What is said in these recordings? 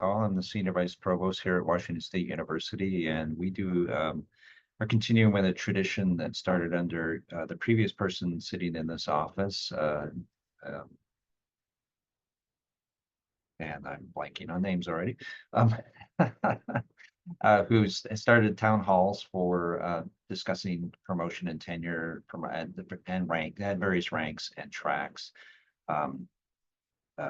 Dahl. I'm the Senior Vice Provost here at Washington State University, and we are continuing with a tradition that started under the previous person sitting in this office. Um, and I'm blanking on names already. Um, who's started town halls for discussing promotion and tenure and rank at various ranks and tracks. Um,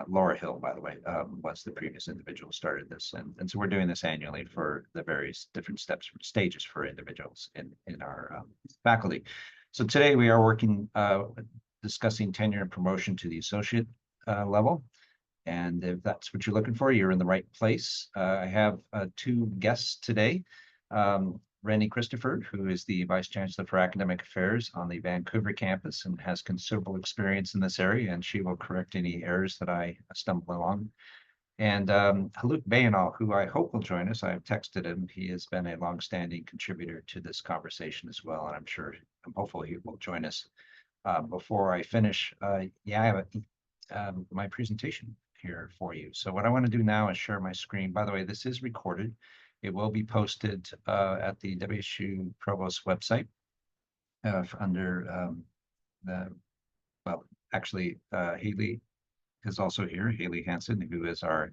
Laura Hill, by the way, was the previous individual who started this, and so we're doing this annually for the various different stages for individuals in our faculty. So today we are working discussing tenure and promotion to the associate level. And if that's what you're looking for, you're in the right place. I have two guests today. Rennie Christopher, who is the Vice Chancellor for Academic Affairs on the Vancouver campus and has considerable experience in this area, and she will correct any errors that I stumble along. And Haluk Bayanal, who I hope will join us. I've texted him. He has been a longstanding contributor to this conversation as well, and I'm hopeful he will join us. Before I finish, I have my presentation here for you. So what I want to do now is share my screen. By the way, this is recorded. It will be posted at the WSU Provost website under Haley is also here, Haley Hansen, who is our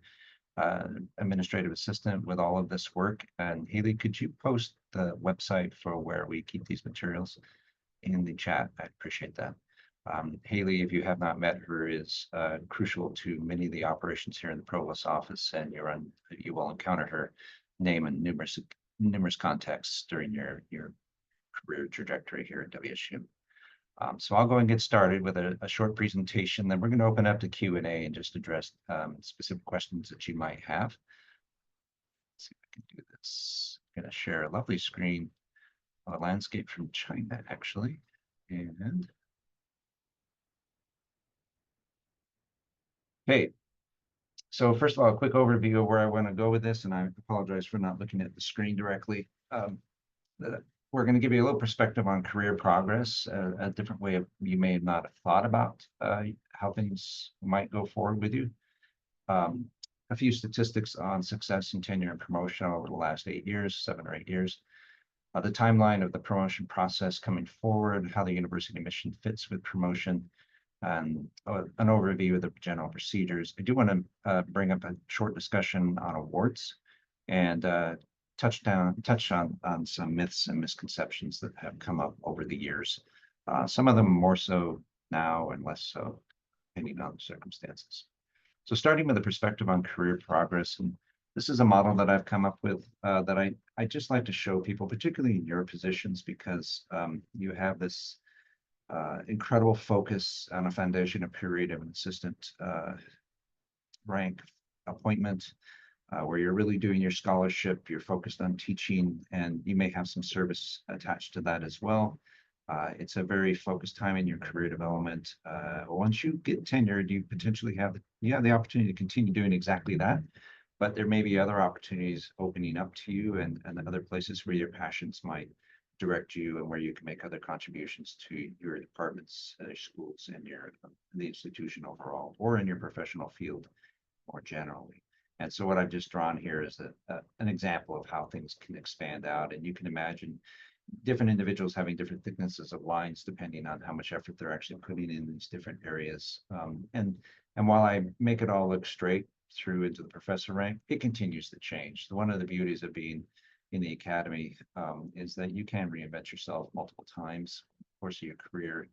administrative assistant with all of this work. And Haley, could you post the website for where we keep these materials in the chat? I'd appreciate that. Haley, if you have not met her, is crucial to many of the operations here in the Provost office, and you will encounter her name in numerous contexts during your career trajectory here at WSU. So I'll go and get started with a short presentation. Then we're going to open up to Q&A and just address specific questions that you might have. Let's see if I can do this. I'm going to share a lovely screen of a landscape from China, actually, and. Okay, so first of all, a quick overview of where I want to go with this, and I apologize for not looking at the screen directly. We're going to give you a little perspective on career progress, a different way you may not have thought about how things might go forward with you. A few statistics on success and tenure and promotion over the last 7 or 8 years. The timeline of the promotion process coming forward, how the university mission fits with promotion, and an overview of the general procedures. I do want to bring up a short discussion on awards and touch on some myths and misconceptions that have come up over the years. Some of them more so now and less so, depending on the circumstances. So starting with a perspective on career progress, and this is a model that I've come up with that I just like to show people, particularly in your positions, because you have this incredible focus on a foundation period of an assistant rank appointment where you're really doing your scholarship, you're focused on teaching, and you may have some service attached to that as well. It's a very focused time in your career development. Once you get tenured, you potentially have the opportunity to continue doing exactly that, but there may be other opportunities opening up to you and other places where your passions might direct you and where you can make other contributions to your departments, schools, and the institution overall, or in your professional field more generally. And so what I've just drawn here is an example of how things can expand out, and you can imagine different individuals having different thicknesses of lines depending on how much effort they're actually putting in these different areas. And while I make it all look straight through into the professor rank, it continues to change. One of the beauties of being in the academy is that you can reinvent yourself multiple times in the course of your career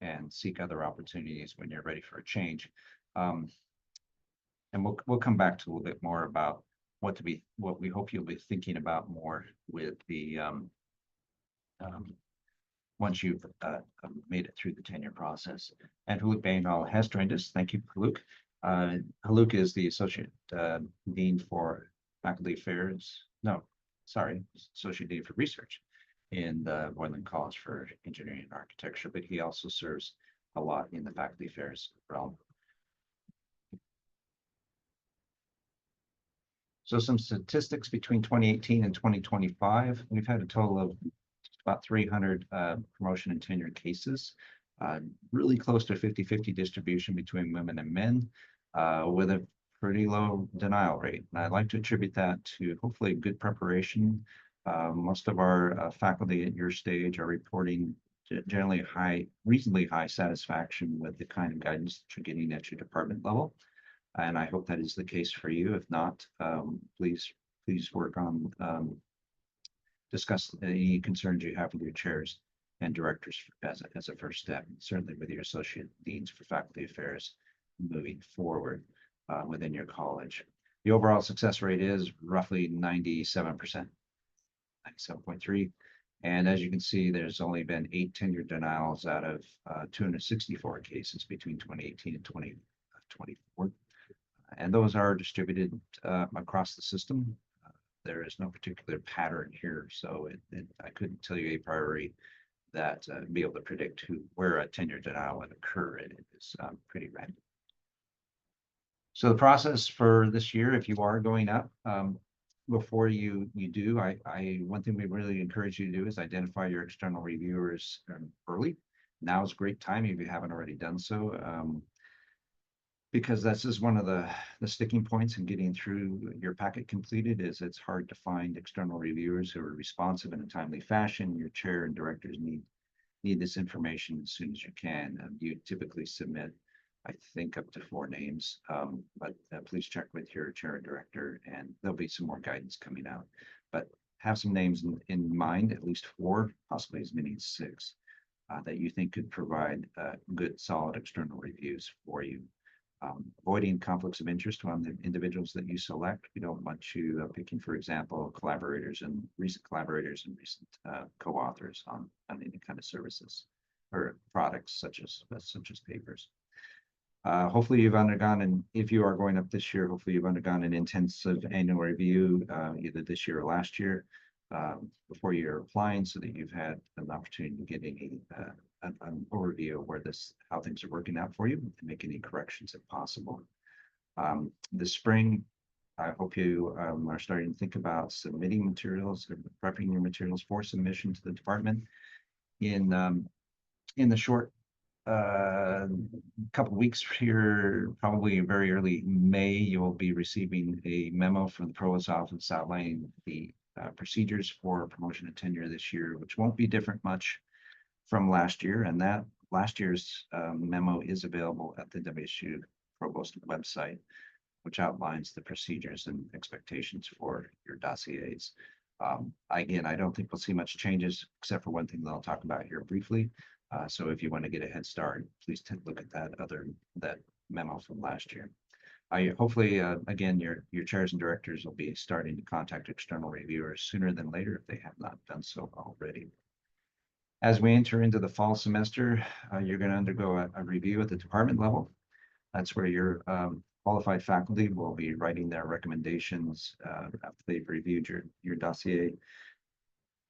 and seek other opportunities when you're ready for a change. And we'll come back to a little bit more about what we hope you'll be thinking about more with the once you've made it through the tenure process. And Haluk Bayanal has joined us. Thank you, Haluk. Haluk is the Associate Dean for Faculty Affairs. No, sorry, Associate Dean for Research in the Boylan College for Engineering and Architecture, but he also serves a lot in the Faculty Affairs realm. So some statistics between 2018 and 2025, we've had a total of about 300 promotion and tenure cases, really close to 50-50 distribution between women and men, with a pretty low denial rate. And I'd like to attribute that to hopefully good preparation. Most of our faculty at your stage are reporting generally reasonably high satisfaction with the kind of guidance that you're getting at your department level. And I hope that is the case for you. If not, please work on discuss any concerns you have with your chairs and directors as a first step, certainly with your associate deans for faculty affairs moving forward within your college. The overall success rate is roughly 97%, 97.3. And as you can see, there's only been 8 tenure denials out of 264 cases between 2018 and 2024. And those are distributed across the system. There is no particular pattern here, so I couldn't tell you a priori that be able to predict where a tenure denial would occur. It is pretty random. So the process for this year, if you are going up, before you do, one thing we really encourage you to do is identify your external reviewers early. Now is a great time if you haven't already done so. Because that's just one of the sticking points in getting through your packet completed is it's hard to find external reviewers who are responsive in a timely fashion. Your chair and directors need this information as soon as you can. You typically submit, I think, up to 4 names, but please check with your chair and director, and there'll be some more guidance coming out. But have some names in mind, at least 4, possibly as many as 6, that you think could provide good, solid external reviews for you. Avoiding conflicts of interest on the individuals that you select. We don't want you picking, for example, recent collaborators and recent co-authors on any kind of services or products such as papers. Hopefully you've undergone, and if you are going up this year, hopefully you've undergone an intensive annual review either this year or last year before you're applying, so that you've had an opportunity to get an overview of how things are working out for you and make any corrections if possible. This spring, I hope you are starting to think about submitting materials or prepping your materials for submission to the department. In the short couple weeks here, probably very early May, you will be receiving a memo from the provost's office outlining the procedures for promotion and tenure this year, which won't be different much from last year. And that last year's memo is available at the WSU Provost website, which outlines the procedures and expectations for your dossiers. Again, I don't think we'll see much changes except for one thing that I'll talk about here briefly. So if you want to get a head start, please take a look at that memo from last year. Hopefully, again, your chairs and directors will be starting to contact external reviewers sooner than later if they have not done so already. As we enter into the fall semester, you're going to undergo a review at the department level. That's where your qualified faculty will be writing their recommendations after they've reviewed your dossier.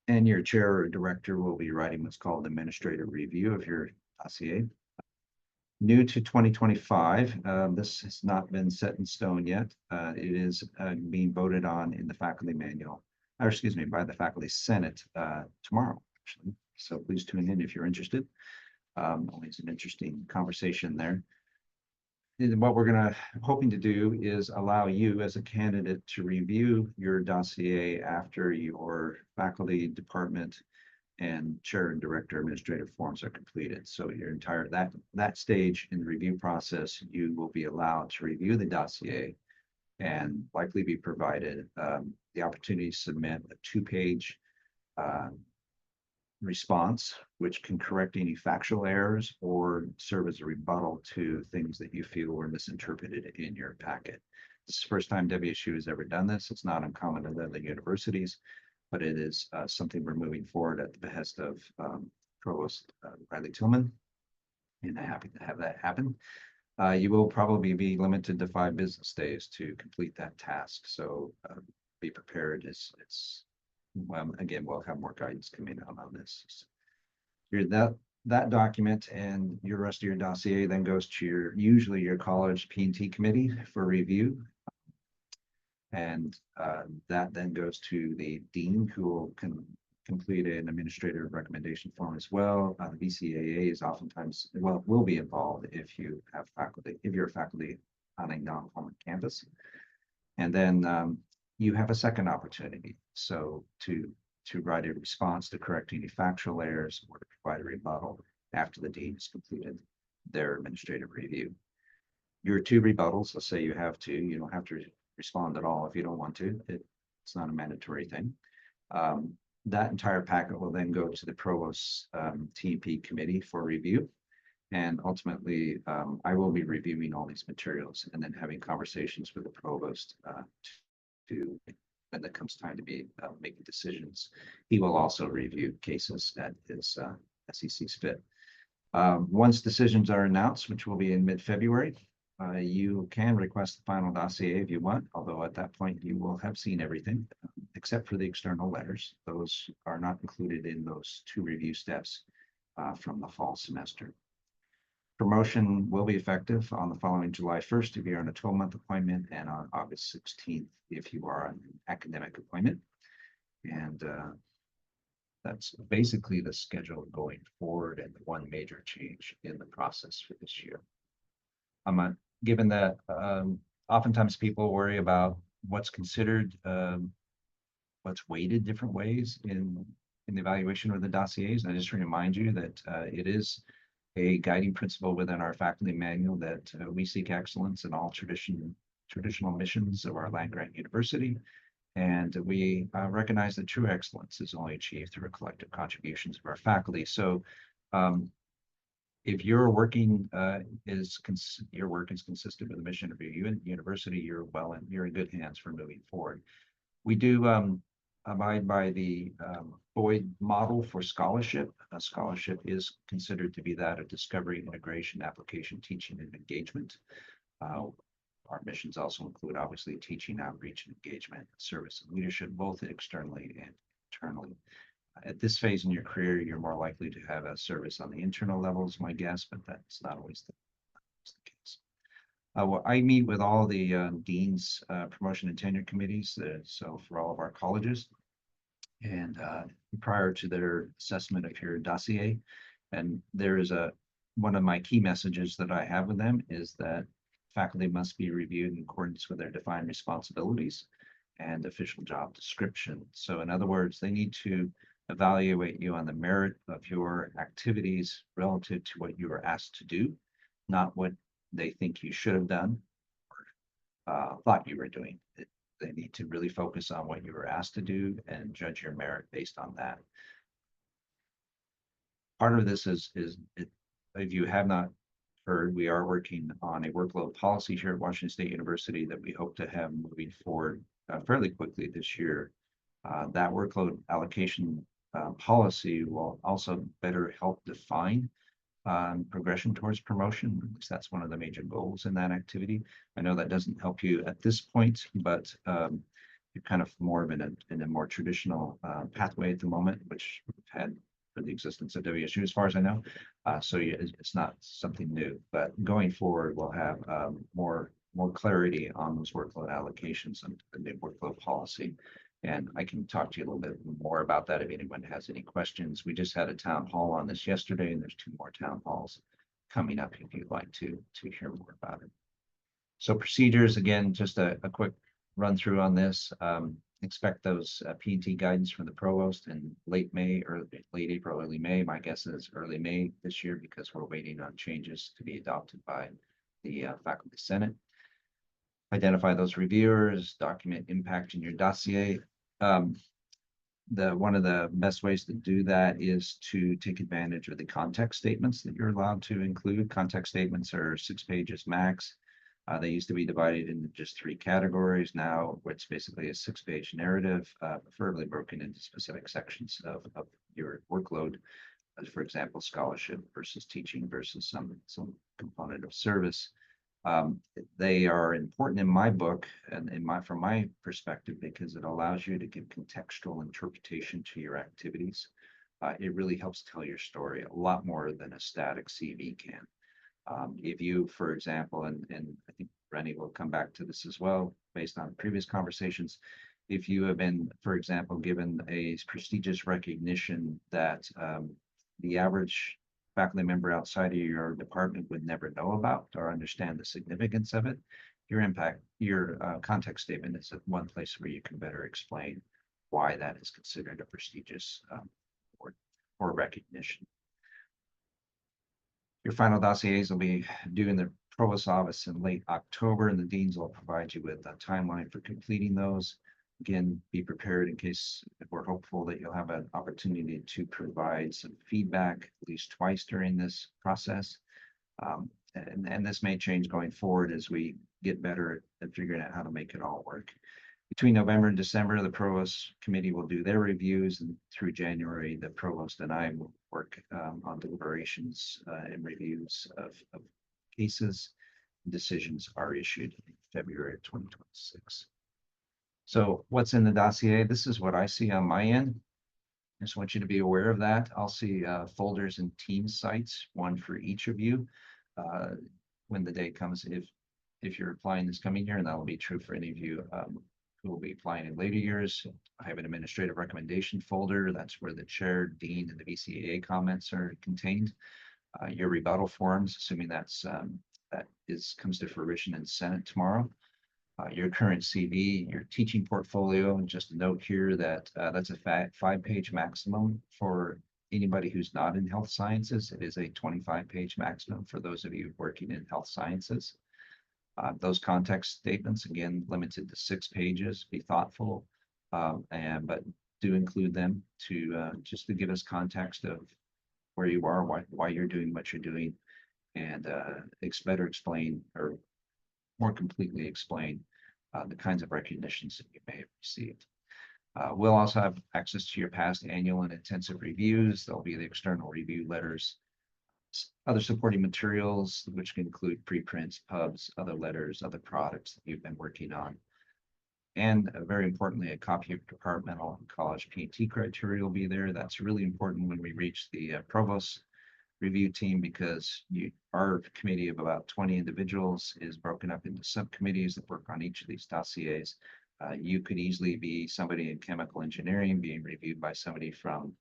And your chair or director will be writing what's called administrative review of your dossier. New to 2025, this has not been set in stone yet. It is being voted on in the faculty manual, or excuse me, by the faculty senate tomorrow, actually. So please tune in if you're interested. Always an interesting conversation there. And what we're hoping to do is allow you as a candidate to review your dossier after your faculty, department, and chair and director administrative forms are completed. So your entire that stage in the review process, you will be allowed to review the dossier and likely be provided the opportunity to submit a 2-page response, which can correct any factual errors or serve as a rebuttal to things that you feel were misinterpreted in your packet. This is the first time WSU has ever done this. It's not uncommon in other universities, but it is something we're moving forward at the behest of Provost Riley Tillman, and I'm happy to have that happen. You will probably be limited to 5 business days to complete that task, so be prepared. Again, we'll have more guidance coming out on this. That document and your rest of your dossier then goes to usually your college P&T committee for review. And that then goes to the dean, who complete an administrative recommendation form as well. The BCAA is oftentimes will be involved if you're a faculty on a non-formal campus. And then you have a second opportunity. So to write a response to correct any factual errors or to provide a rebuttal after the dean has completed their administrative review. Your two rebuttals, let's say you have two, you don't have to respond at all if you don't want to. It's not a mandatory thing. That entire packet will then go to the provost's TEP committee for review. And ultimately, I will be reviewing all these materials and then having conversations with the provost to when it comes time to be making decisions. He will also review cases at his as he sees fit. Once decisions are announced, which will be in mid-February, you can request the final dossier if you want, although at that point you will have seen everything except for the external letters. Those are not included in those two review steps from the fall semester. Promotion will be effective on the following July 1st if you're on a 12-month appointment, and on August 16th if you are on an academic appointment. And that's basically the schedule going forward and the one major change in the process for this year. Given that oftentimes people worry about what's considered, what's weighted different ways in the evaluation of the dossiers. And I just remind you that it is a guiding principle within our faculty manual that we seek excellence in all traditional missions of our land-grant university. And we recognize that true excellence is only achieved through collective contributions of our faculty. So if your working your work is consistent with the mission of your university, you're in good hands for moving forward. We do abide by the Boyd model for scholarship. A scholarship is considered to be that of discovery, integration, application, teaching, and engagement. Our missions also include, obviously, teaching, outreach, and engagement, service, and leadership, both externally and internally. At this phase in your career, you're more likely to have a service on the internal level, is my guess, but that's not always the case. Well, I meet with all the deans, promotion and tenure committees, so for all of our colleges, and prior to their assessment of your dossier. And there is one of my key messages that I have with them is that faculty must be reviewed in accordance with their defined responsibilities and official job description. So in other words, they need to evaluate you on the merit of your activities relative to what you were asked to do, not what they think you should have done or thought you were doing. They need to really focus on what you were asked to do and judge your merit based on that. Part of this is if you have not heard, we are working on a workload policy here at Washington State University that we hope to have moving forward fairly quickly this year. That workload allocation policy will also better help define progression towards promotion. At least that's one of the major goals in that activity. I know that doesn't help you at this point, but you're kind of more in a more traditional pathway at the moment, which we've had for the existence of WSU, as far as I know. So it's not something new, but going forward, we'll have more clarity on those workload allocations and the new workload policy. And I can talk to you a little bit more about that if anyone has any questions. We just had a town hall on this yesterday, and there's 2 more town halls coming up if you'd like to hear more about it. So procedures, again, just a quick run through on this. Expect those P&T guidance from the provost in late May or late April, early May. My guess is early May this year because we're waiting on changes to be adopted by the faculty senate. Identify those reviewers, document impact in your dossier. One of the best ways to do that is to take advantage of the context statements that you're allowed to include. Context statements are 6 pages max. They used to be divided into just 3 categories. Now it's basically a 6-page narrative, preferably broken into specific sections of your workload. For example, scholarship versus teaching versus some component of service. They are important in my book and from my perspective because it allows you to give contextual interpretation to your activities. It really helps tell your story a lot more than a static CV can. If you, for example, and I think Rennie will come back to this as well, based on previous conversations, if you have been, for example, given a prestigious recognition that the average faculty member outside of your department would never know about or understand the significance of it, your context statement is one place where you can better explain why that is considered a prestigious award or recognition. Your final dossiers will be due in the provost office in late October, and the deans will provide you with a timeline for completing those. Again, be prepared in case we're hopeful that you'll have an opportunity to provide some feedback at least twice during this process. And this may change going forward as we get better at figuring out how to make it all work. Between November and December, the provost committee will do their reviews, and through January, the provost and I will work on deliberations and reviews of cases. Decisions are issued in February of 2026. So what's in the dossier? This is what I see on my end. I just want you to be aware of that. I'll see folders and team sites, one for each of you when the day comes, if you're applying this coming year, and that will be true for any of you who will be applying in later years. I have an administrative recommendation folder. That's where the chair, dean, and the VCAA comments are contained. Your rebuttal forms, assuming that comes to fruition in Senate tomorrow. Your current CV, your teaching portfolio, and just a note here that that's a 5-page maximum for anybody who's not in health sciences. It is a 25-page maximum for those of you working in health sciences. Those context statements, again, limited to 6 pages. Be thoughtful, but do include them to just to give us context of where you are, why you're doing what you're doing, and better explain, or more completely explain, the kinds of recognitions that you may have received. We'll also have access to your past annual and intensive reviews. There'll be the external review letters, other supporting materials, which can include preprints, pubs, other letters, other products that you've been working on. And very importantly, a copy of departmental and college P&T criteria will be there. That's really important when we reach the provost review team, because our committee of about 20 individuals is broken up into subcommittees that work on each of these dossiers. You could easily be somebody in chemical engineering being reviewed by somebody from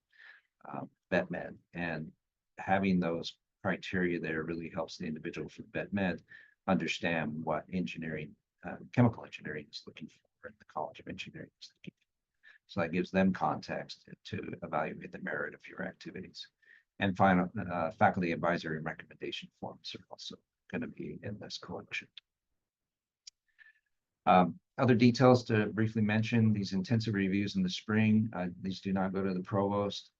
vet med, and having those criteria there really helps the individual from vet med understand what engineering, chemical engineering is looking for, and the College of Engineering is looking for. So that gives them context to evaluate the merit of your activities. And final, faculty advisory and recommendation forms are also going to be in this collection. Other details to briefly mention: these intensive reviews in the spring, these do not go to the provost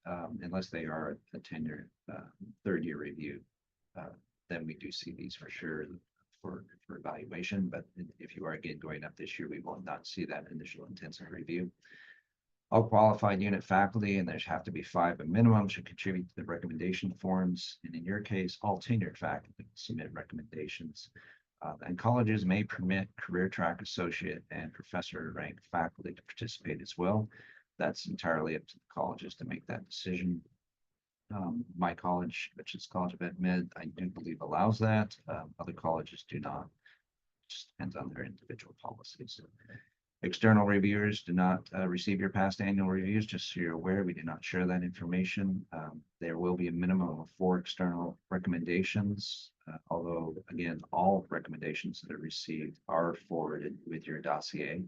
unless they are a tenure third-year review. Then we do see these for sure for evaluation. But if you are again going up this year, we will not see that initial intensive review. All qualified unit faculty, and there have to be 5 at minimum, should contribute to the recommendation forms. And in your case, all tenured faculty submit recommendations. And colleges may permit career track associate and professor ranked faculty to participate as well. That's entirely up to the colleges to make that decision. My college, which is College of Ed Med, I do believe allows that. Other colleges do not. It just depends on their individual policies. External reviewers do not receive your past annual reviews. Just so you're aware, we do not share that information. There will be a minimum of 4 external recommendations, although again, all recommendations that are received are forwarded with your dossier.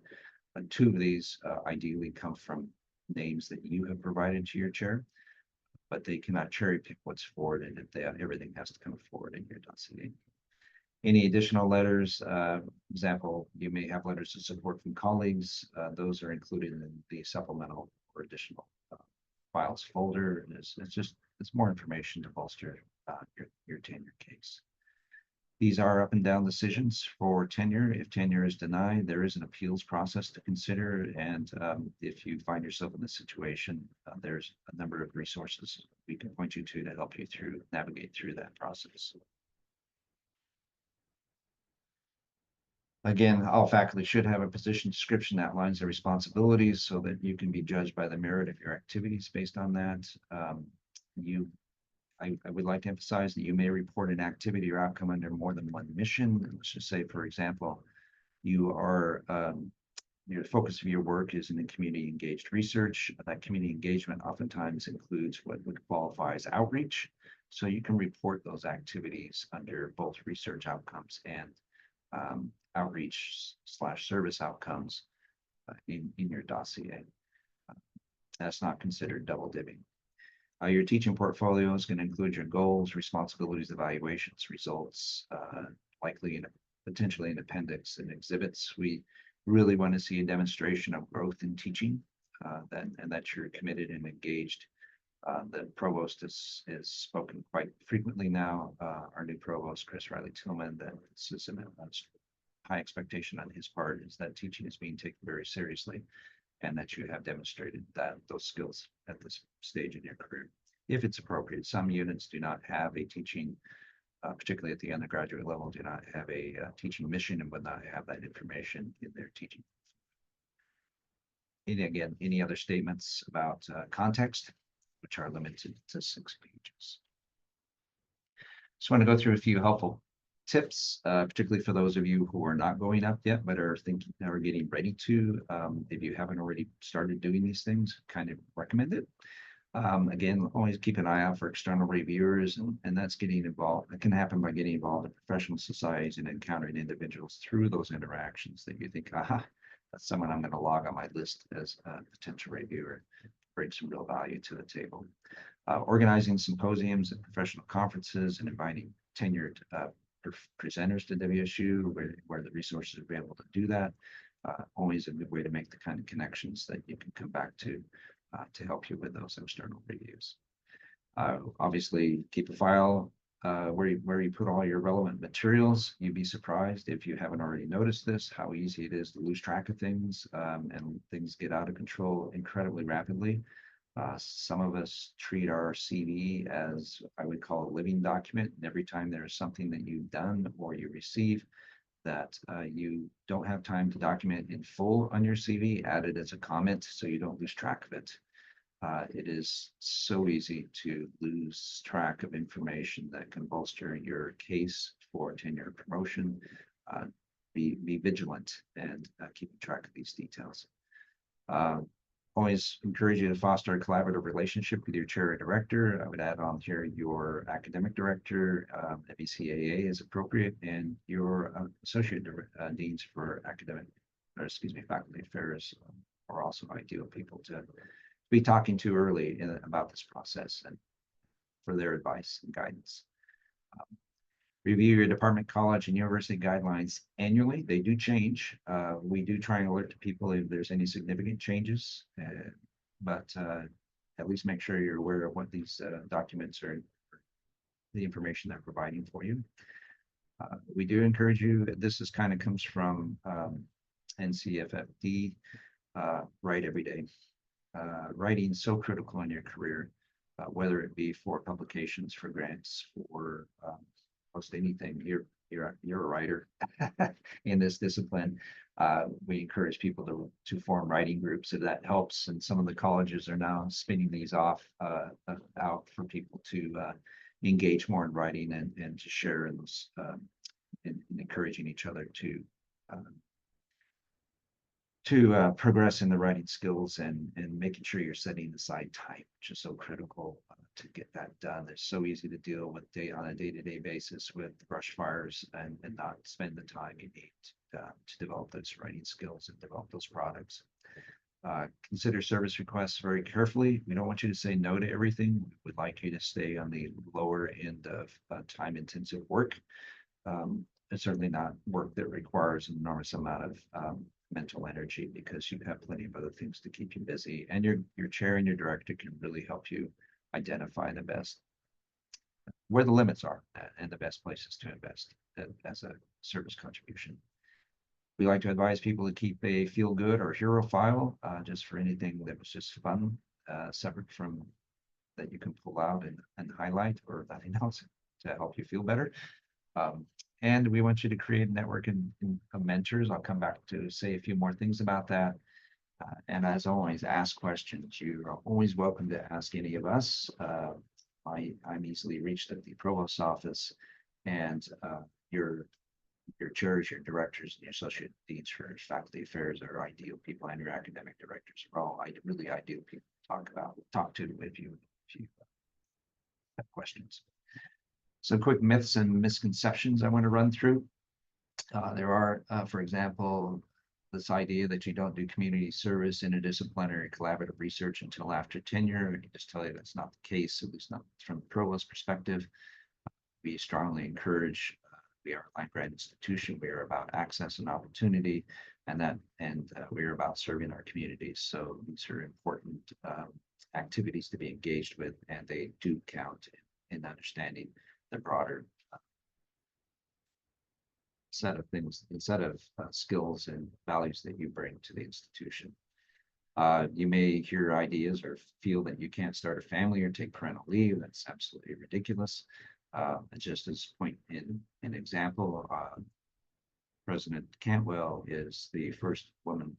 2 of these ideally come from names that you have provided to your chair, but they cannot cherry pick what's forwarded. Everything has to come forward in your dossier. Any additional letters, example, you may have letters of support from colleagues. Those are included in the supplemental or additional files folder. It's more information to bolster your tenure case. These are up and down decisions for tenure. If tenure is denied, there is an appeals process to consider. And if you find yourself in this situation, there's a number of resources we can point you to help you navigate through that process. Again, all faculty should have a position description that outlines their responsibilities so that you can be judged by the merit of your activities based on that. I would like to emphasize that you may report an activity or outcome under more than one mission. Let's just say, for example, you are your focus of your work is in the community engaged research. That community engagement oftentimes includes what would qualify as outreach. So you can report those activities under both research outcomes and outreach/service outcomes in your dossier. That's not considered double dipping. Your teaching portfolio is going to include your goals, responsibilities, evaluations, results, likely in potentially an appendix and exhibits. We really want to see a demonstration of growth in teaching, and that you're committed and engaged. The provost has spoken quite frequently now. Our new provost, Chris Riley-Tillman, that this is a high expectation on his part, is that teaching is being taken very seriously, and that you have demonstrated that those skills at this stage in your career, if it's appropriate. Some units do not have a teaching, particularly at the undergraduate level, do not have a teaching mission and would not have that information in their teaching. And again, any other statements about context, which are limited to 6 pages. Just want to go through a few helpful tips, particularly for those of you who are not going up yet, but are thinking or getting ready to. If you haven't already started doing these things, kind of recommend it. Again, always keep an eye out for external reviewers, and that's getting involved. It can happen by getting involved in professional societies and encountering individuals through those interactions that you think, aha, that's someone I'm going to log on my list as a potential reviewer, bring some real value to the table. Organizing symposiums and professional conferences and inviting tenured presenters to WSU where the resources are available to do that. Always a good way to make the kind of connections that you can come back to help you with those external reviews. Obviously, keep a file where you put all your relevant materials. You'd be surprised if you haven't already noticed this, how easy it is to lose track of things, and things get out of control incredibly rapidly. Some of us treat our CV as I would call a living document, and every time there's something that you've done or you receive that you don't have time to document in full on your CV, add it as a comment so you don't lose track of it. It is so easy to lose track of information that can bolster your case for tenure promotion. Be vigilant and keep track of these details. Always encourage you to foster a collaborative relationship with your chair or director. I would add on here your academic director, BCAA is appropriate, and your associate deans for faculty affairs are also ideal people to be talking to early about this process and for their advice and guidance. Review your department, college, and university guidelines annually. They do change. We do try and alert to people if there's any significant changes, but at least make sure you're aware of what these documents are, the information they're providing for you. We do encourage you, this is kind of comes from NCFFD, write every day. Writing is so critical in your career, whether it be for publications, for grants, for most anything. You're a writer in this discipline. We encourage people to form writing groups if that helps, and some of the colleges are now spinning these off out for people to engage more in writing and to share in those and encouraging each other to progress in the writing skills and making sure you're setting aside time, which is so critical to get that done. It's so easy to deal with on a day-to-day basis with brush fires and not spend the time you need to develop those writing skills and develop those products. Consider service requests very carefully. We don't want you to say no to everything. We would like you to stay on the lower end of time-intensive work. It's certainly not work that requires an enormous amount of mental energy, because you have plenty of other things to keep you busy, and your chair and your director can really help you identify the best, where the limits are and the best places to invest as a service contribution. We like to advise people to keep a feel good or hero file just for anything that was just fun, separate from that you can pull out and highlight, or nothing else to help you feel better. And we want you to create a network of mentors. I'll come back to say a few more things about that. And as always, ask questions. You are always welcome to ask any of us. I'm easily reached at the provost's office, and Your chairs, your directors, and your associate deans for faculty affairs are ideal people, and your academic directors are all really ideal people to talk to if you have questions. Some quick myths and misconceptions I want to run through. There are, for example, this idea that you don't do community service, interdisciplinary collaborative research until after tenure. I can just tell you that's not the case, at least not from the provost perspective. We strongly encourage, we are a land grant institution, we are about access and opportunity, and we are about serving our communities. So these are important activities to be engaged with, and they do count in understanding the broader set of things, the set of skills and values that you bring to the institution. You may hear ideas or feel that you can't start a family or take parental leave. That's absolutely ridiculous. Just as point in an example, President Cantwell is the first woman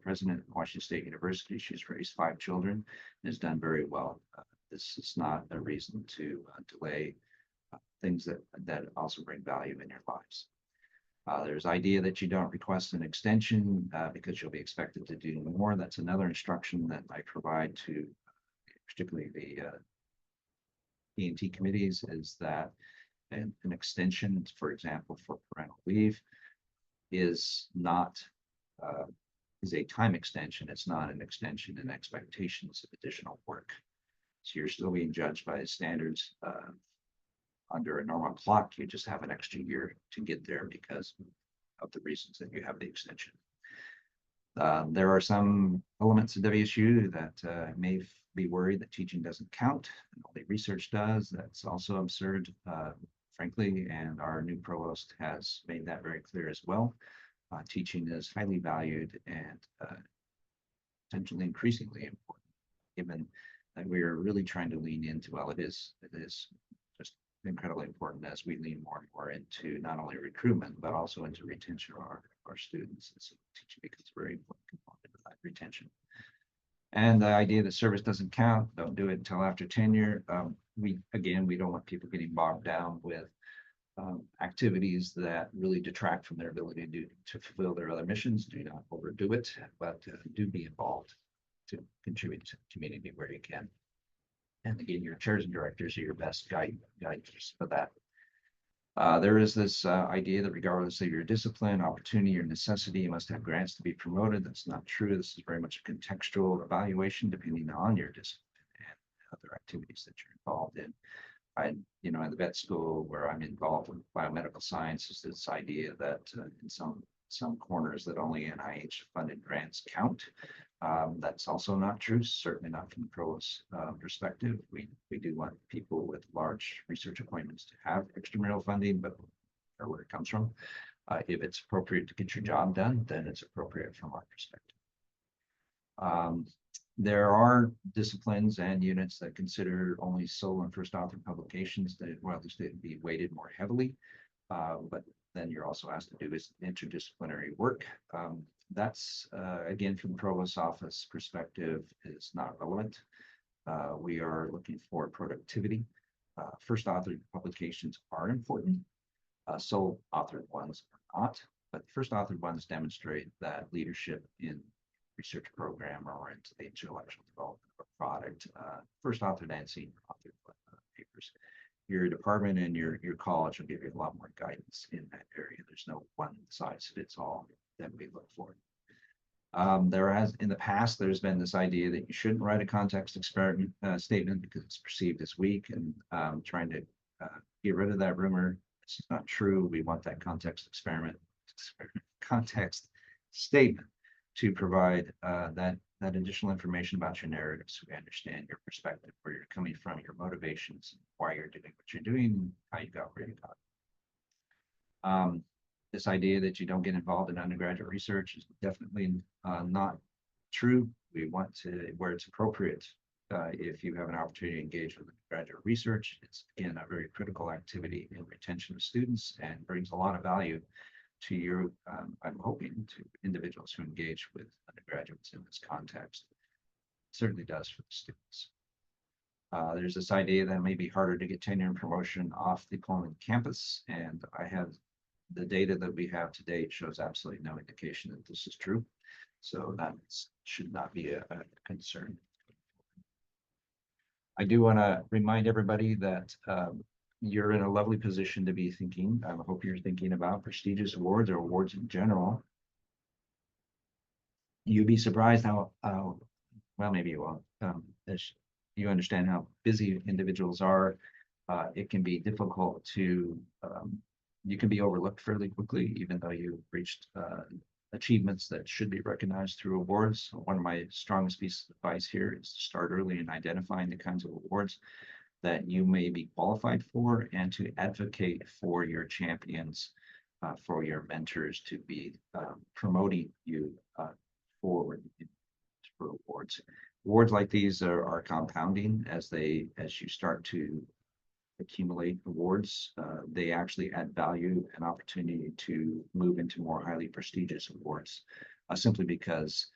president of Washington State University. She's raised 5 children and has done very well. This is not a reason to delay things that also bring value in your lives. There's idea that you don't request an extension because you'll be expected to do more. That's another instruction that I provide to particularly the P&T committees, is that an extension, for example, for parental leave is not is a time extension. It's not an extension in expectations of additional work. So you're still being judged by standards under a normal clock. You just have an extra year to get there because of the reasons that you have the extension. There are some elements of WSU that may be worried that teaching doesn't count and only research does. That's also absurd, frankly, and our new provost has made that very clear as well. Teaching is highly valued and potentially increasingly important, given that we are really trying to lean into, well, it is just incredibly important as we lean more and more into not only recruitment, but also into retention of our students. And so teaching becomes a very important component of that retention. And the idea that service doesn't count, don't do it until after tenure. We don't want people getting bogged down with activities that really detract from their ability to fulfill their other missions. Do not overdo it, but do be involved to contribute to the community where you can. And again, your chairs and directors are your best guides for that. There is this idea that regardless of your discipline, opportunity, or necessity, you must have grants to be promoted. That's not true. This is very much a contextual evaluation depending on your discipline and other activities that you're involved in. In the vet school where I'm involved with biomedical sciences, this idea that in some corners that only NIH funded grants count. That's also not true, certainly not from the provost perspective. We do want people with large research appointments to have extramural funding, but where it comes from. If it's appropriate to get your job done, then it's appropriate from our perspective. There are disciplines and units that consider only sole and first author publications that, well, at least they'd be weighted more heavily. But then you're also asked to do is interdisciplinary work. That's, again, from the provost's office perspective, is not relevant. We are looking for productivity. First authored publications are important. Sole authored ones are not, but first authored ones demonstrate that leadership in research program or into the intellectual development of a product. First authored and senior authored papers. Your department and your college will give you a lot more guidance in that area. There's no one size fits all that we look for. In the past, there's been this idea that you shouldn't write a context experiment statement because it's perceived as weak, and trying to get rid of that rumor. It's not true. We want that context statement to provide that additional information about your narrative, so we understand your perspective, where you're coming from, your motivations, why you're doing what you're doing, how you got where you got. This idea that you don't get involved in undergraduate research is definitely not true. We want to, where it's appropriate, if you have an opportunity to engage with undergraduate research, it's again a very critical activity in retention of students and brings a lot of value to you. I'm hoping to individuals who engage with undergraduates in this context. It certainly does for the students. There's this idea that it may be harder to get tenure and promotion off the Pullman campus, and I have the data that we have to date shows absolutely no indication that this is true. So that should not be a concern. I do want to remind everybody that you're in a lovely position to be thinking. I hope you're thinking about prestigious awards or awards in general. You'd be surprised how, well, maybe you won't, as you understand how busy individuals are. It can be difficult to, you can be overlooked fairly quickly, even though you've reached achievements that should be recognized through awards. One of my strongest pieces of advice here is to start early in identifying the kinds of awards that you may be qualified for, and to advocate for your champions, for your mentors to be promoting you forward for awards. Awards like these are compounding as you start to accumulate awards. They actually add value and opportunity to move into more highly prestigious awards, simply because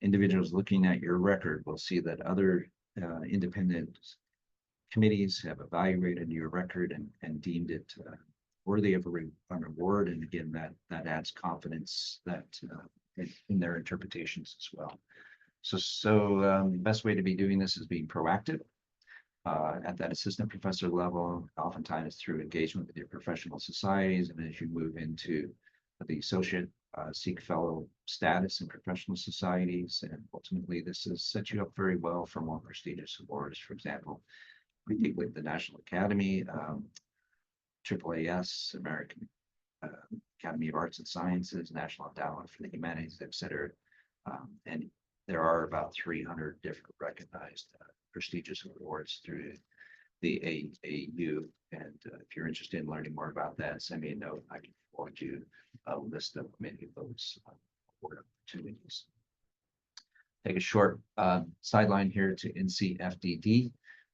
individuals looking at your record will see that other independent committees have evaluated your record and deemed it worthy of an award. And again, that adds confidence that in their interpretations as well. So the best way to be doing this is being proactive at that assistant professor level, oftentimes through engagement with your professional societies. And as you move into the associate Sikh fellow status in professional societies, and ultimately this has set you up very well for more prestigious awards. For example, we deal with the National Academy, AAAS, American Academy of Arts and Sciences, National Endowment for the Humanities, etc. And there are about 300 different recognized prestigious awards through the AAU. And if you're interested in learning more about that, send me a note. I can forward you a list of many of those award opportunities. Take a short sideline here to NCFDD.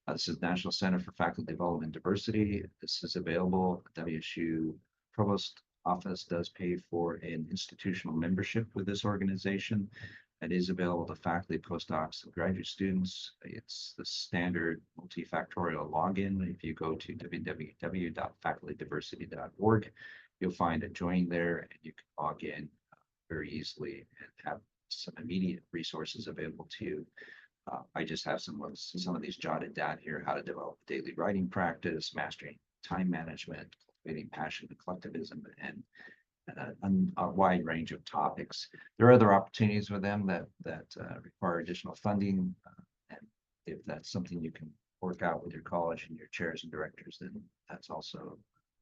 This is National Center for Faculty Development and Diversity. This is available. WSU Provost Office does pay for an institutional membership with this organization. It is available to faculty, postdocs, and graduate students. It's the standard multifactorial login. If you go to www.facultydiversity.org, you'll find a join there, and you can log in very easily and have some immediate resources available to you. I just have some of these jotted down here: how to develop a daily writing practice, mastering time management, cultivating passion and collectivism, and a wide range of topics. There are other opportunities with them that require additional funding, and if that's something you can work out with your college and your chairs and directors, then that's also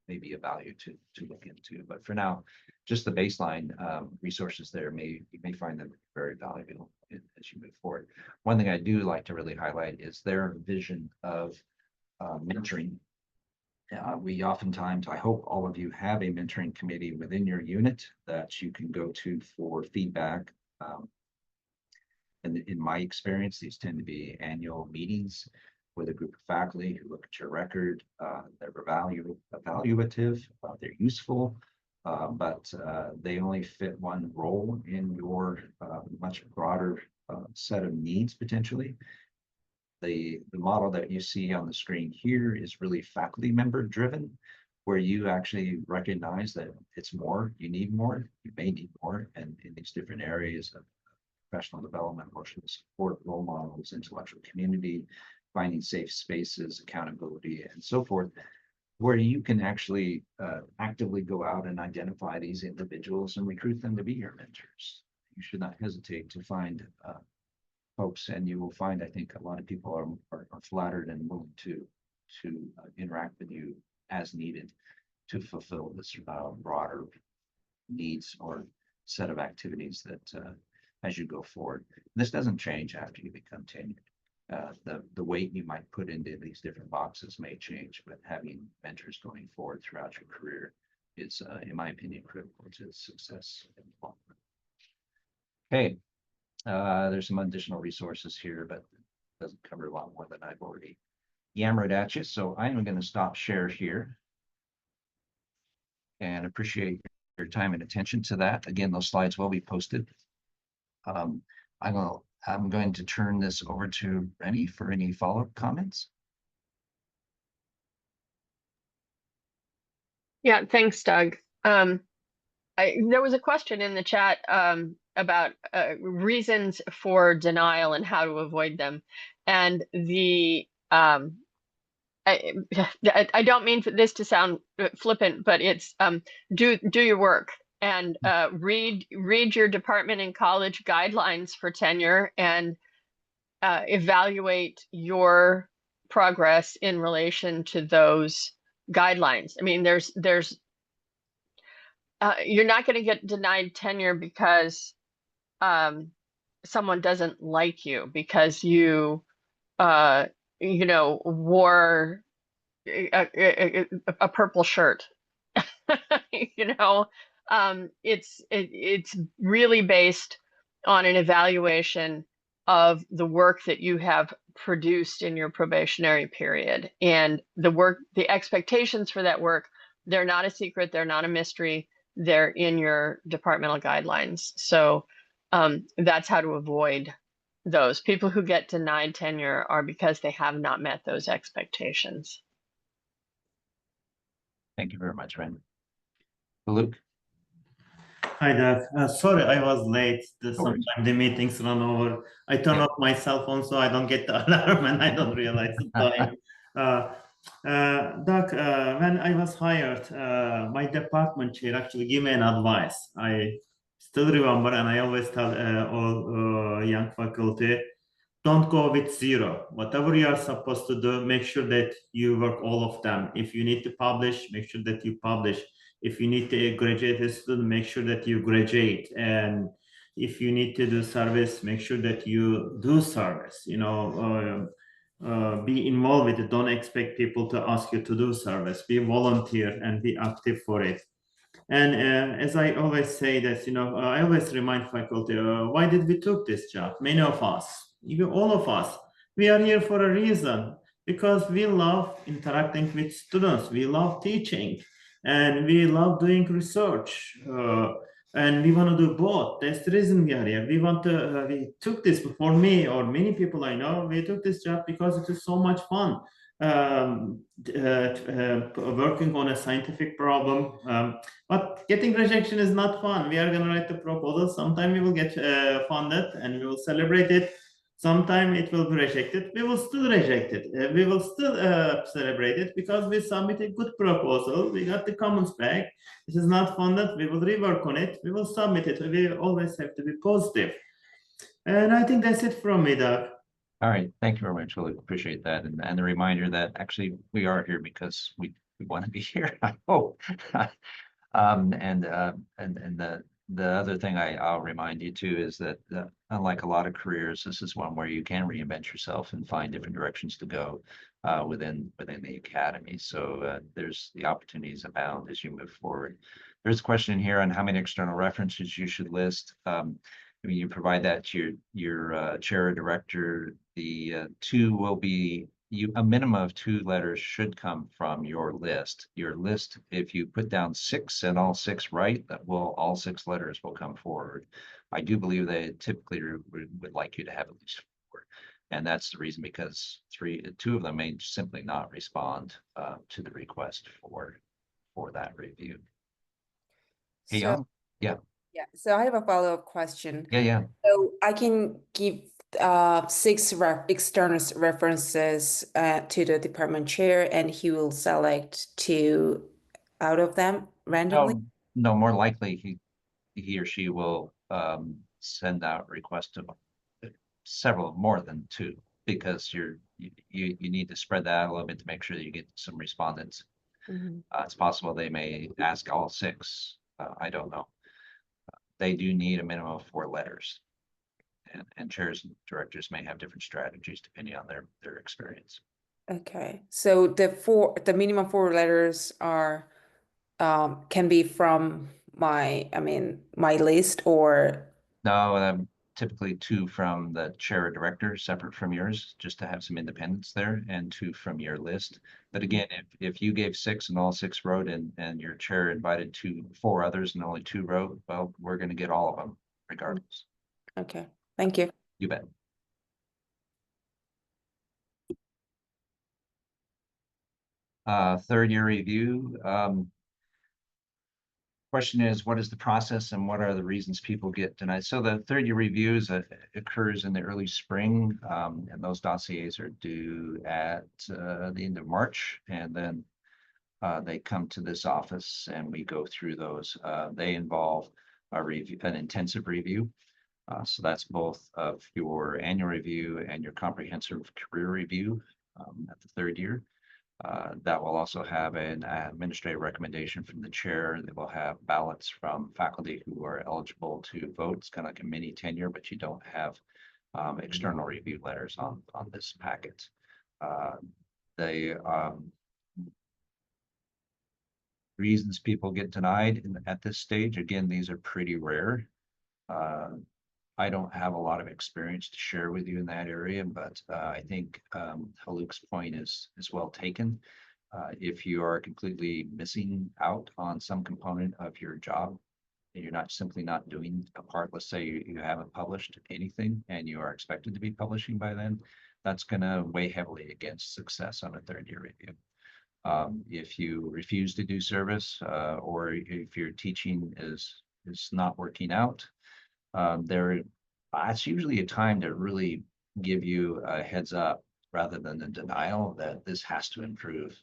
maybe a value to look into. But for now, just the baseline resources there you may find them very valuable as you move forward. One thing I do like to really highlight is their vision of mentoring. We oftentimes, I hope all of you have a mentoring committee within your unit that you can go to for feedback. And in my experience, these tend to be annual meetings with a group of faculty who look at your record. They're evaluative, they're useful, but they only fit one role in your much broader set of needs potentially. The model that you see on the screen here is really faculty member driven, where you actually recognize that it's more, you need more, you may need more, and in these different areas of professional development, emotional support, role models, intellectual community, finding safe spaces, accountability, and so forth, where you can actually actively go out and identify these individuals and recruit them to be your mentors. You should not hesitate to find folks, and you will find, I think, a lot of people are flattered and willing to interact with you as needed to fulfill this broader needs or set of activities that as you go forward. This doesn't change after you become tenured. The weight you might put into these different boxes may change, but having mentors going forward throughout your career is, in my opinion, critical to success. Okay. There's some additional resources here, but it doesn't cover a lot more than I've already yammered at you. So I'm going to stop share here and appreciate your time and attention to that. Again, those slides will be posted. I'm going to turn this over to Rennie for any follow-up comments. Yeah, thanks, Doug. There was a question in the chat about reasons for denial and how to avoid them. And I don't mean for this to sound flippant, but it's do your work and read your department and college guidelines for tenure and evaluate your progress in relation to those guidelines. I mean, you're not going to get denied tenure because someone doesn't like you, because you wore a purple shirt. It's really based on an evaluation of the work that you have produced in your probationary period, and the expectations for that work. They're not a secret, they're not a mystery, they're in your departmental guidelines. So that's how to avoid those. People who get denied tenure are because they have not met those expectations. Thank you very much, Randy. Luke? Hi there. Sorry, I was late. Sometimes the meetings run over. I turn off my cell phone so I don't get the alarm and I don't realize the time. Doug, when I was hired, my department chair actually gave me an advice. I still remember, and I always tell all young faculty, don't go with zero. Whatever you are supposed to do, make sure that you work all of them. If you need to publish, make sure that you publish. If you need to graduate a student, make sure that you graduate. And if you need to do service, make sure that you do service. Be involved with it. Don't expect people to ask you to do service. Be volunteer and be active for it. And as I always say that, I always remind faculty, why did we took this job? Many of us, even all of us, we are here for a reason, because we love interacting with students. We love teaching and we love doing research. And we want to do both. That's the reason we are here. We took this, for me or many people I know, we took this job because it is so much fun. Working on a scientific problem, but getting rejection is not fun. We are going to write the proposal. Sometime we will get funded and we will celebrate it. Sometime it will be rejected. We will still reject it. We will still celebrate it because we submitted a good proposal. We got the comments back. It is not funded. We will rework on it. We will submit it. We always have to be positive. And I think that's it from me, Doug. All right, thank you very much. Really appreciate that, and the reminder that actually we are here because we want to be here. I hope. And the other thing I'll remind you too is that unlike a lot of careers, this is one where you can reinvent yourself and find different directions to go within the academy. So there's the opportunities abound as you move forward. There's a question here on how many external references you should list. I mean, you provide that to your chair or director. The two will be a minimum of 2 letters should come from your list. Your list, if you put down 6 and all 6 right, all 6 letters will come forward. I do believe they typically would like you to have at least 4, and that's the reason, because 2 of them may simply not respond to the request for that review. Hey, So, yeah. yeah, so I have a follow-up question. Yeah. So I can give 6 external references to the department chair, and he will select 2 out of them randomly? No, more likely he or she will send out requests to several, more than 2, because you need to spread that out a little bit to make sure that you get some respondents. It's possible they may ask all 6. I don't know. They do need a minimum of 4 letters, and chairs and directors may have different strategies depending on their experience. Okay, so the minimum 4 letters are can be from my list, or No, typically 2 from the chair or director, separate from yours, just to have some independence there, and 2 from your list. But again, if you gave 6 and all 6 wrote, and your chair invited 4 others and only 2 wrote, well, we're going to get all of them regardless. Okay, thank you. You bet. Third year review. question is, what is the process and what are the reasons people get denied? So the third year reviews occurs in the early spring, and those dossiers are due at the end of March, and then they come to this office and we go through those. They involve a review, an intensive review. So that's both of your annual review and your comprehensive career review at the third year. That will also have an administrative recommendation from the chair. They will have ballots from faculty who are eligible to vote. It's kind of like a mini tenure, but you don't have external review letters on this packet. The reasons people get denied at this stage, again, these are pretty rare. I don't have a lot of experience to share with you in that area, but I think Haluk's point is well taken. If you are completely missing out on some component of your job, and you're not simply not doing a part, let's say you haven't published anything and you are expected to be publishing by then, that's going to weigh heavily against success on a third year review. If you refuse to do service, or if your teaching is not working out, that's usually a time to really give you a heads up rather than a denial that this has to improve.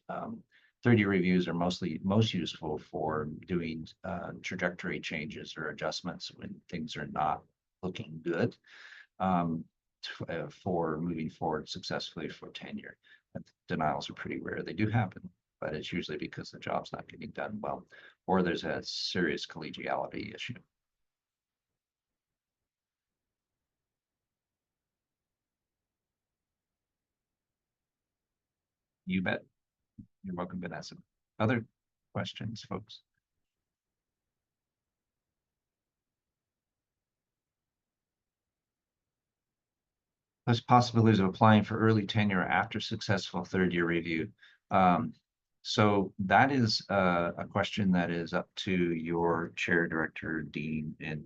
Third year reviews are most useful for doing trajectory changes or adjustments when things are not looking good, for moving forward successfully for tenure. Denials are pretty rare. They do happen, but it's usually because the job's not getting done well, or there's a serious collegiality issue. You bet. You're welcome, Vanessa. Other questions, folks? There's possibilities of applying for early tenure after successful third year review. So that is a question that is up to your chair, director, dean, and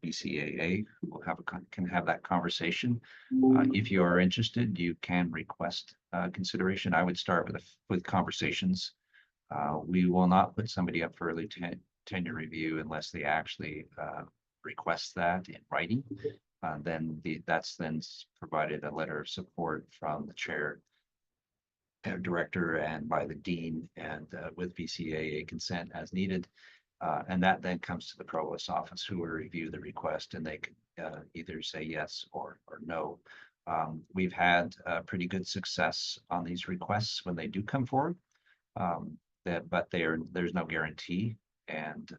BCAA, who will can have that conversation. If you are interested, you can request consideration. I would start with conversations. We will not put somebody up for early tenure review unless they actually request that in writing. That's then provided a letter of support from the chair, director, and by the dean, and with BCAA consent as needed. And that then comes to the provost's office, who will review the request, and they can either say yes or no. We've had pretty good success on these requests when they do come forward, but there's no guarantee. And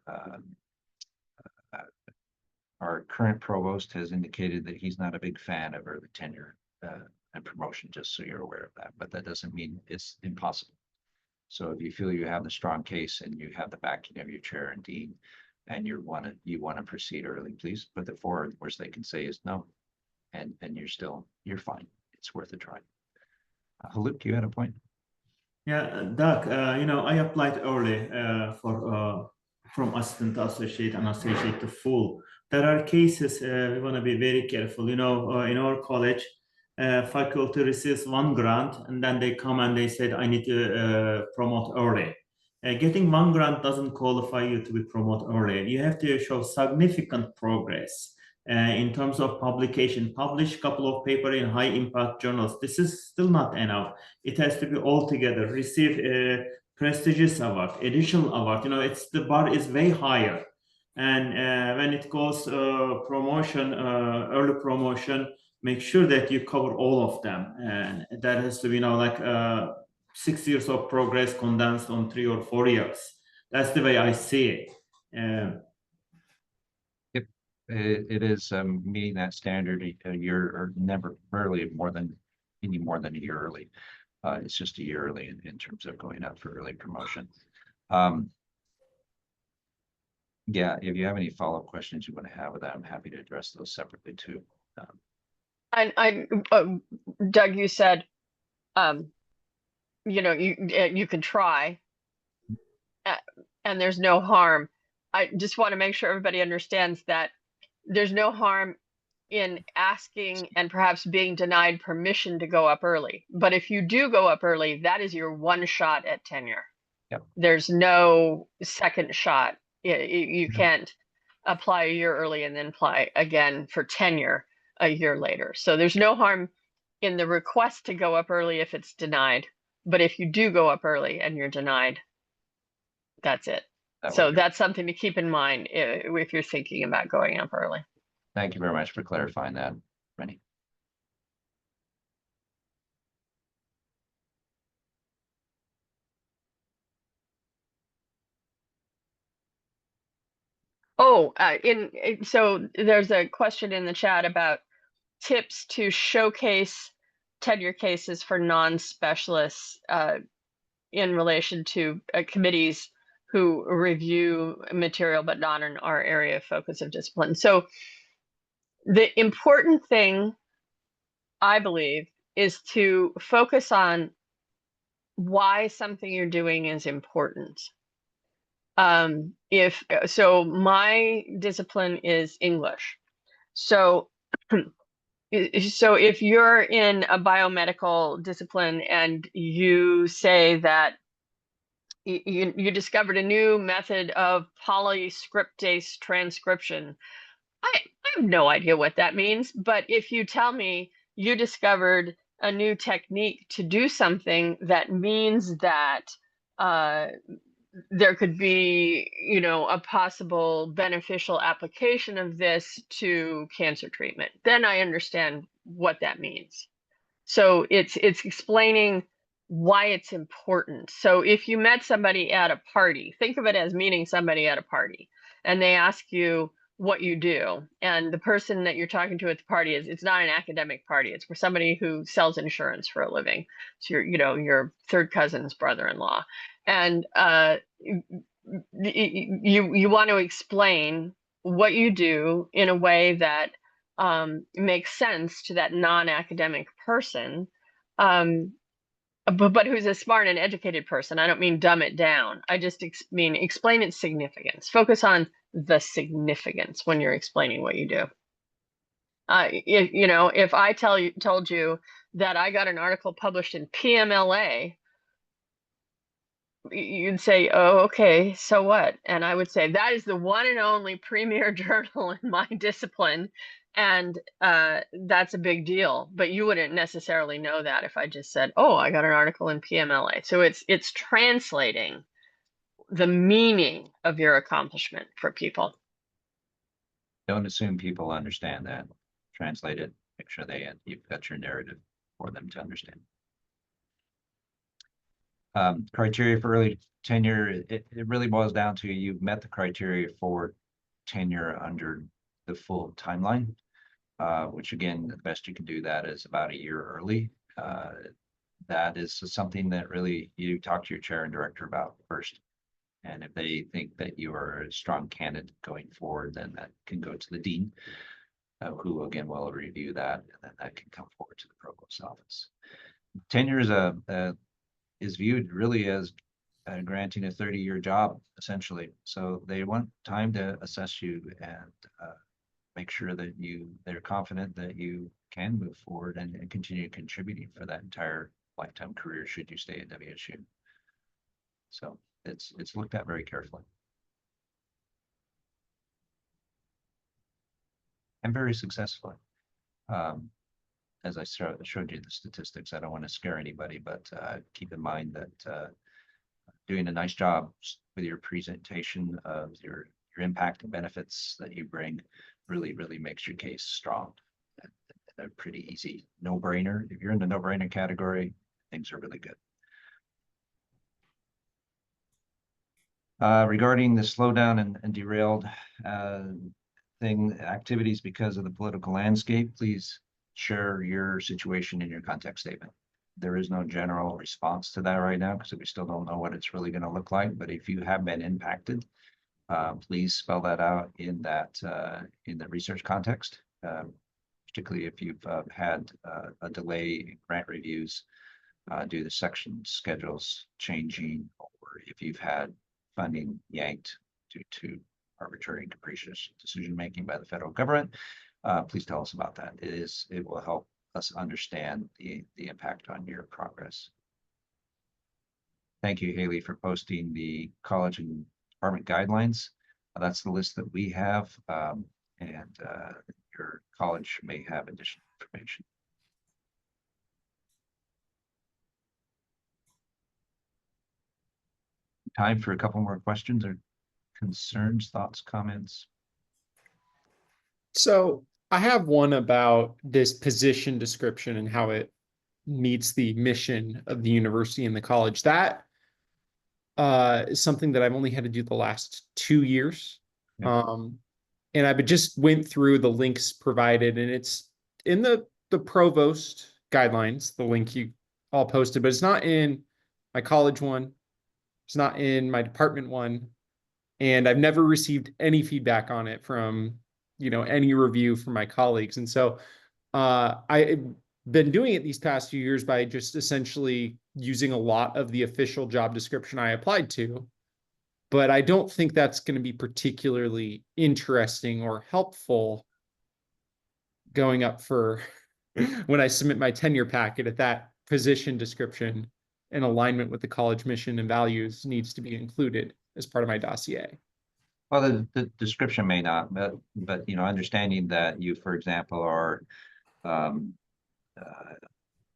our current provost has indicated that he's not a big fan of early tenure and promotion, just so you're aware of that. But that doesn't mean it's impossible. So if you feel you have the strong case and you have the backing of your chair and dean, and you want to proceed early, please put it forward. The worst they can say is no, and you're fine. It's worth a try. Haluk, you had a point. Yeah, Doug, I applied early from assistant to associate and associate to full. There are cases we want to be very careful. In our college, faculty receives one grant and then they come and they said, I need to promote early. Getting one grant doesn't qualify you to be promoted early. You have to show significant progress in terms of publication. Publish a couple of papers in high impact journals. This is still not enough. It has to be all together. Receive a prestigious award, additional award. The bar is way higher. And when it goes promotion, early promotion, make sure that you cover all of them. And that has to be, 6 years of progress condensed on 3 or 4 years. That's the way I see it. It is meeting that standard a year, or never rarely more than a year early. It's just a year early in terms of going up for early promotion. Yeah, if you have any follow-up questions you want to have with that, I'm happy to address those separately too. Doug, you said, you can try, and there's no harm. I just want to make sure everybody understands that there's no harm in asking and perhaps being denied permission to go up early. But if you do go up early, that is your one shot at tenure. Yep. There's no second shot You can't apply a year early and then apply again for tenure a year later. So there's no harm in the request to go up early if it's denied. But if you do go up early and you're denied, that's it. So that's something to keep in mind if you're thinking about going up early. Thank you very much for clarifying that, Rennie. Oh, so there's a question in the chat about tips to showcase tenure cases for non-specialists in relation to committees who review material but not in our area of focus of discipline. So the important thing, I believe, is to focus on why something you're doing is important. So my discipline is English. So if you're in a biomedical discipline and you say that you discovered a new method of polyscriptase transcription, I have no idea what that means. But if you tell me you discovered a new technique to do something, that means that there could be, a possible beneficial application of this to cancer treatment, then I understand what that means. So it's explaining why it's important. So if you met somebody at a party, think of it as meeting somebody at a party, and they ask you what you do, and the person that you're talking to at the party it's not an academic party, it's for somebody who sells insurance for a living. So your third cousin's brother-in-law, and you want to explain what you do in a way that makes sense to that non-academic person, but who's a smart and educated person. I don't mean dumb it down. I just mean explain its significance. Focus on the significance when you're explaining what you do. If I told you that I got an article published in PMLA, you'd say, oh, okay, so what? And I would say, that is the one and only premier journal in my discipline, and that's a big deal. But you wouldn't necessarily know that if I just said, oh, I got an article in PMLA. So it's translating the meaning of your accomplishment for people. Don't assume people understand that. Translate it, make sure you've got your narrative for them to understand. Criteria for early tenure, it really boils down to you've met the criteria for tenure under the full timeline, which again, the best you can do that is about a year early. That is something that really you talk to your chair and director about first. And if they think that you are a strong candidate going forward, then that can go to the dean, who again will review that, and then that can come forward to the provost office. Tenure is viewed really as granting a 30-year job, essentially. So they want time to assess you and make sure that they're confident that you can move forward and continue contributing for that entire lifetime career should you stay at WSU. So it's looked at very carefully. And very successfully. As I showed you the statistics, I don't want to scare anybody, but keep in mind that doing a nice job with your presentation of your impact and benefits that you bring really makes your case strong. A pretty easy no-brainer. If you're in the no-brainer category, things are really good. Regarding the slowdown and derailed activities because of the political landscape, please share your situation in your context statement. There is no general response to that right now because we still don't know what it's really going to look like. But if you have been impacted, please spell that out in the research context, particularly if you've had a delay in grant reviews due to section schedules changing, or if you've had funding yanked due to arbitrary and capricious decision-making by the federal government. Please tell us about that. It will help us understand the impact on your progress. Thank you, Haley, for posting the college and department guidelines. That's the list that we have, and your college may have additional information. Time for a couple more questions or concerns, thoughts, comments? So I have one about this position description and how it meets the mission of the university and the college. That is something that I've only had to do the last 2 years. Yeah. And I just went through the links provided, and it's in the provost guidelines, the link you all posted, but it's not in my college one. It's not in my department one. And I've never received any feedback on it from, any review from my colleagues. And so I've been doing it these past few years by just essentially using a lot of the official job description I applied to. But I don't think that's going to be particularly interesting or helpful going up for when I submit my tenure packet, if that position description in alignment with the college mission and values needs to be included as part of my dossier. Well, the description may not, but understanding that you, for example, are on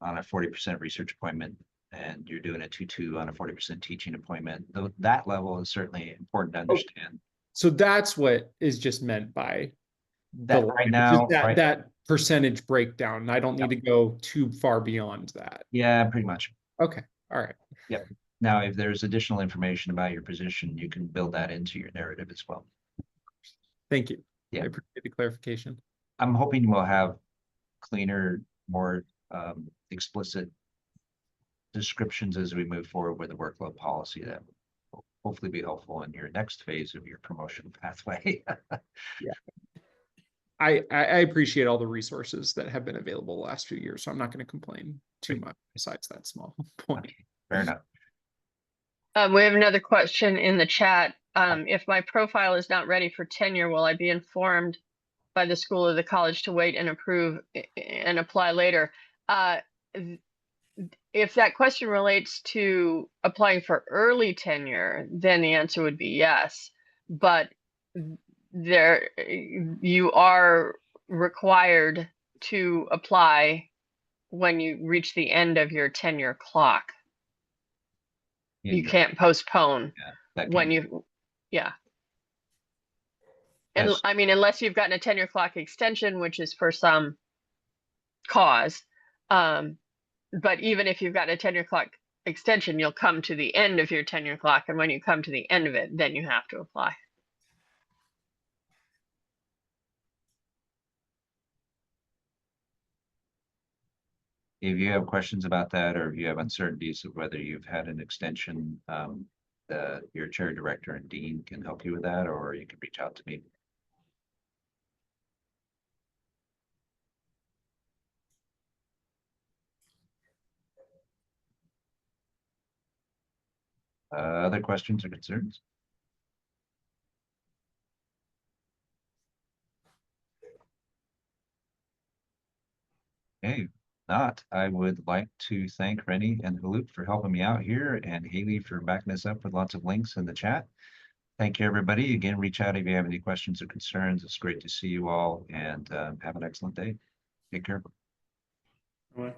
a 40% research appointment and you're doing a 2-2 on a 40% teaching appointment, though that level is certainly important to understand. So that's what is just meant by That right now, that percentage breakdown. I don't need to go too far beyond that. Yeah, pretty much. Okay. All right. Yep. Now, if there's additional information about your position, you can build that into your narrative as well. Thank you. Yeah. I appreciate the clarification. I'm hoping we'll have cleaner, more explicit descriptions as we move forward with the workload policy that will hopefully be helpful in your next phase of your promotion pathway. Yeah. I appreciate all the resources that have been available the last few years, so I'm not going to complain too much besides that small point. Okay, fair enough. We have another question in the chat. If my profile is not ready for tenure, will I be informed by the school or the college to wait and approve and apply later? If that question relates to applying for early tenure, then the answer would be yes. But you are required to apply when you reach the end of your tenure clock. You can't postpone when you, yeah. And I mean, unless you've gotten a tenure clock extension, which is for some cause. But even if you've got a tenure clock extension, you'll come to the end of your tenure clock. And when you come to the end of it, then you have to apply. If you have questions about that, or if you have uncertainties of whether you've had an extension, your chair, director, and dean can help you with that, or you can reach out to me. Other questions or concerns? Okay, not, I would like to thank Rennie and Halut for helping me out here, and Haley for backing us up with lots of links in the chat. Thank you, everybody. Again, reach out if you have any questions or concerns. It's great to see you all, and have an excellent day. Take care. Bye.